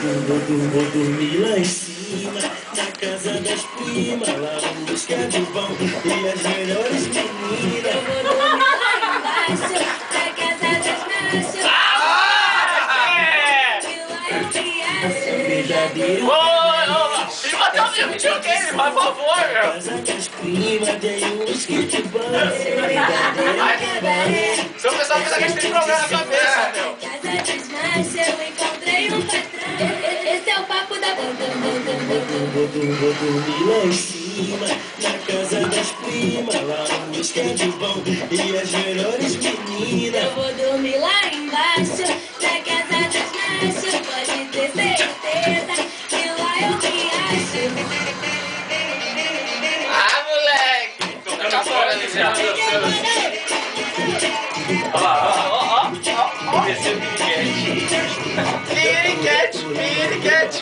Vou dormir lá em cima, na casa das primas, lá em busca do pão e as melhores meninas. Eu vou dormir lá embaixo, na casa das machas. E lá eu me acho Verdadeiro. Ele bateu no videogame, por favor, meu. Casa das primas, tem um skateboard. Verdadeiro. Seu pessoal pensa que a gente tem problema na cabeça, meu. na casa das machas, eu encontrei um patrão. Esse é o papo da Vou dormir lá em cima, na casa das primas, lá em busca do pão e as melhores meninas. Eu vou dormir lá embaixo, na casa das machas. Pode ter certeza que lá eu me acho. Ah, moleque. Tocando fora ali já. Olha lá, ó. Desceu o piriguete. Piriguete.